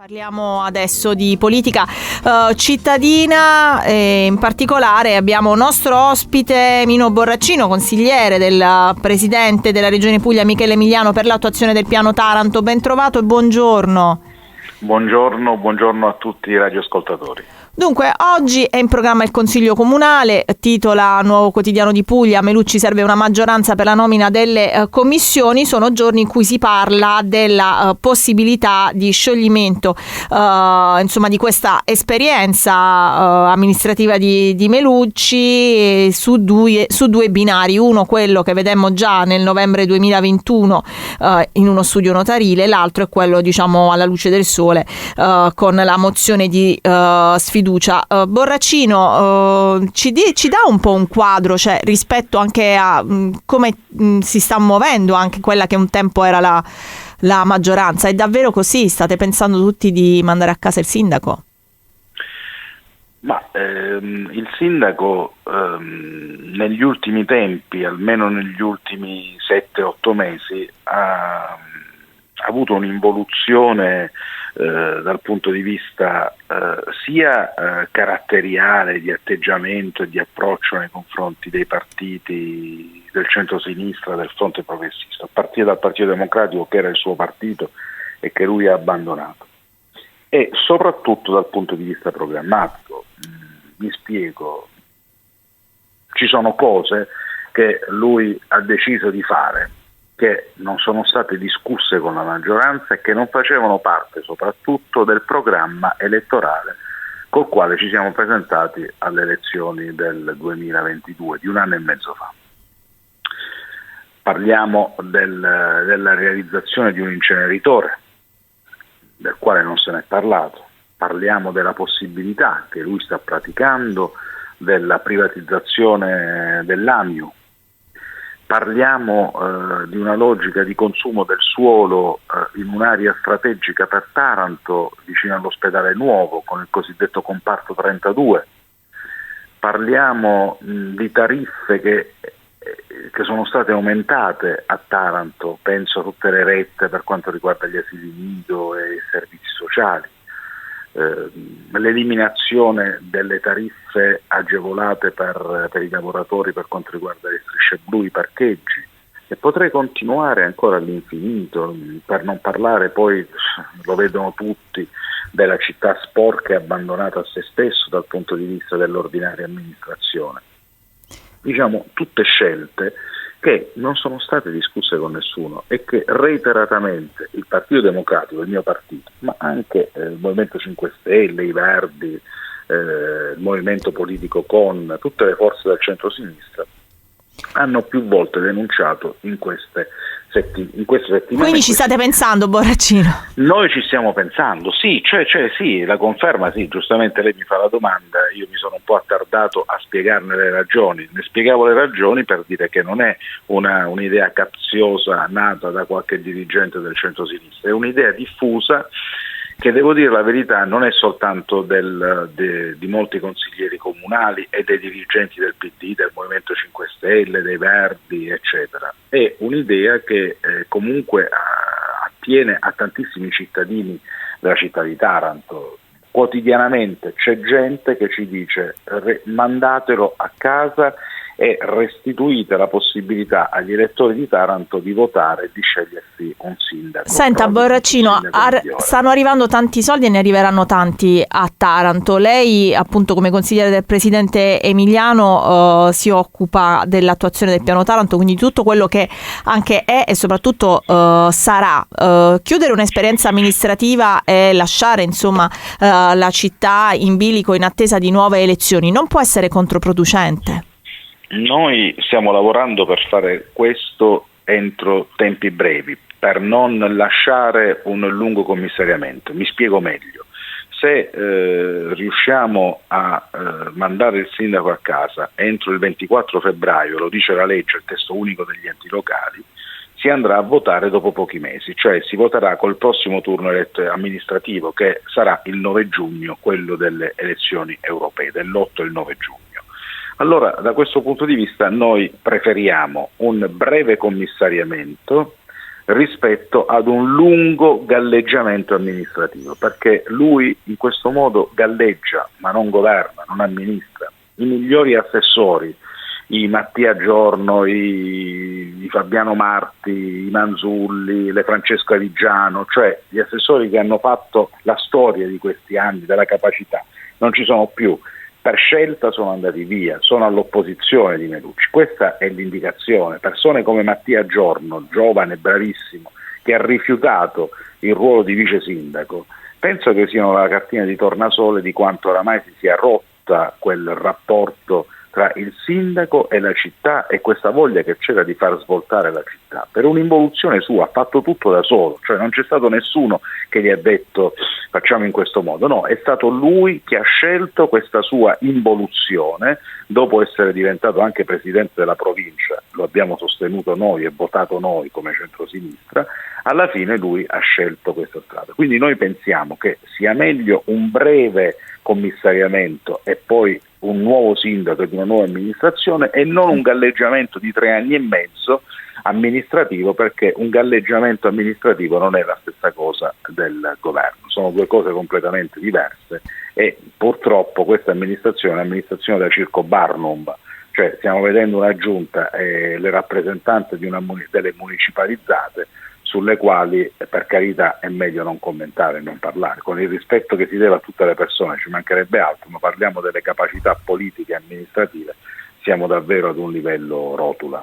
Parliamo adesso di politica cittadina e in particolare abbiamo nostro ospite Mino Borraccino, consigliere del presidente della Regione Puglia Michele Emiliano per l'attuazione del piano Taranto. Ben trovato e buongiorno. Buongiorno a tutti i radioascoltatori. Dunque, oggi è in programma il Consiglio Comunale, titola Nuovo Quotidiano di Puglia, Melucci serve una maggioranza per la nomina delle commissioni. Sono giorni in cui si parla della possibilità di scioglimento di questa esperienza amministrativa di Melucci su due binari, uno quello che vedemmo già nel novembre 2021 in uno studio notarile, l'altro è quello alla luce del sole con la mozione di sfiducia. Borraccino, ci dà un po' un quadro, rispetto anche a come si sta muovendo anche quella che un tempo era la maggioranza. È davvero così? State pensando tutti di mandare a casa il sindaco? Ma il sindaco negli ultimi tempi, almeno negli ultimi 7-8 mesi, ha avuto un'involuzione dal punto di vista sia caratteriale, di atteggiamento e di approccio nei confronti dei partiti del centro-sinistra, del fronte progressista, a partire dal Partito Democratico, che era il suo partito e che lui ha abbandonato, e soprattutto dal punto di vista programmatico. Mi spiego: ci sono cose che lui ha deciso di fare che non sono state discusse con la maggioranza e che non facevano parte soprattutto del programma elettorale col quale ci siamo presentati alle elezioni del 2022, di un anno e mezzo fa. Parliamo della realizzazione di un inceneritore, del quale non se ne è parlato. Parliamo della possibilità che lui sta praticando della privatizzazione dell'AMIU. Parliamo di una logica di consumo del suolo in un'area strategica per Taranto, vicino all'ospedale nuovo, con il cosiddetto comparto 32. Parliamo di tariffe che sono state aumentate a Taranto, penso a tutte le rette per quanto riguarda gli asili nido e i servizi sociali. L'eliminazione delle tariffe agevolate per i lavoratori per quanto riguarda le strisce blu, i parcheggi, e potrei continuare ancora all'infinito, per non parlare poi, lo vedono tutti, della città sporca e abbandonata a se stesso dal punto di vista dell'ordinaria amministrazione. Diciamo tutte scelte che non sono state discusse con nessuno e che reiteratamente il Partito Democratico, il mio partito, ma anche il Movimento 5 Stelle, i Verdi, il movimento politico con tutte le forze del centro-sinistra, hanno più volte denunciato in queste settimane. Quindi ci state pensando, Borraccino? Noi ci stiamo pensando, sì, sì, la conferma, sì, giustamente lei mi fa la domanda, io mi sono un po' attardato a spiegarne le ragioni. Ne spiegavo le ragioni per dire che non è un'idea capziosa nata da qualche dirigente del centro-sinistra, è un'idea diffusa che, devo dire la verità, non è soltanto di molti consiglieri comunali e dei dirigenti del PD, del Movimento 5 Stelle, dei Verdi, eccetera. È un'idea che comunque attiene a tantissimi cittadini della città di Taranto. Quotidianamente c'è gente che ci dice mandatelo a casa e restituite la possibilità agli elettori di Taranto di votare e di scegliersi un sindaco. Senta, Borraccino, stanno arrivando tanti soldi e ne arriveranno tanti a Taranto. Lei, appunto, come consigliere del presidente Emiliano, si occupa dell'attuazione del piano Taranto, quindi tutto quello che anche è e soprattutto sarà. Chiudere un'esperienza amministrativa e lasciare la città in bilico in attesa di nuove elezioni non può essere controproducente? Noi stiamo lavorando per fare questo entro tempi brevi, per non lasciare un lungo commissariamento. Mi spiego meglio. Se riusciamo a mandare il sindaco a casa entro il 24 febbraio, lo dice la legge, il testo unico degli enti locali, si andrà a votare dopo pochi mesi, cioè si voterà col prossimo turno amministrativo, che sarà il 9 giugno, quello delle elezioni europee, dell'8 e il 9 giugno. Allora, da questo punto di vista noi preferiamo un breve commissariamento rispetto ad un lungo galleggiamento amministrativo, perché lui in questo modo galleggia, ma non governa, non amministra. I migliori assessori, i Mattia Giorno, i Fabiano Marti, i Manzulli, le Francesco Avigiano, cioè gli assessori che hanno fatto la storia di questi anni, della capacità, non ci sono più. Per scelta sono andati via, sono all'opposizione di Melucci. Questa è l'indicazione. Persone come Mattia Giorno, giovane, bravissimo, che ha rifiutato il ruolo di vice sindaco, penso che siano la cartina di tornasole di quanto oramai si sia rotta quel rapporto tra il sindaco e la città, e questa voglia che c'era di far svoltare la città. Per un'involuzione sua ha fatto tutto da solo, cioè non c'è stato nessuno che gli ha detto facciamo in questo modo, no, è stato lui che ha scelto questa sua involuzione, dopo essere diventato anche presidente della provincia, lo abbiamo sostenuto noi e votato noi come centrosinistra, alla fine lui ha scelto questa strada. Quindi noi pensiamo che sia meglio un breve commissariamento e poi un nuovo sindaco di una nuova amministrazione, e non un galleggiamento di 3 anni e mezzo amministrativo, perché un galleggiamento amministrativo non è la stessa cosa del governo, sono due cose completamente diverse, e purtroppo questa amministrazione è un'amministrazione da circo Barnum, cioè stiamo vedendo una giunta e le rappresentanze delle municipalizzate sulle quali, per carità, è meglio non commentare e non parlare, con il rispetto che si deve a tutte le persone, ci mancherebbe altro, ma parliamo delle capacità politiche e amministrative, siamo davvero ad un livello rotula.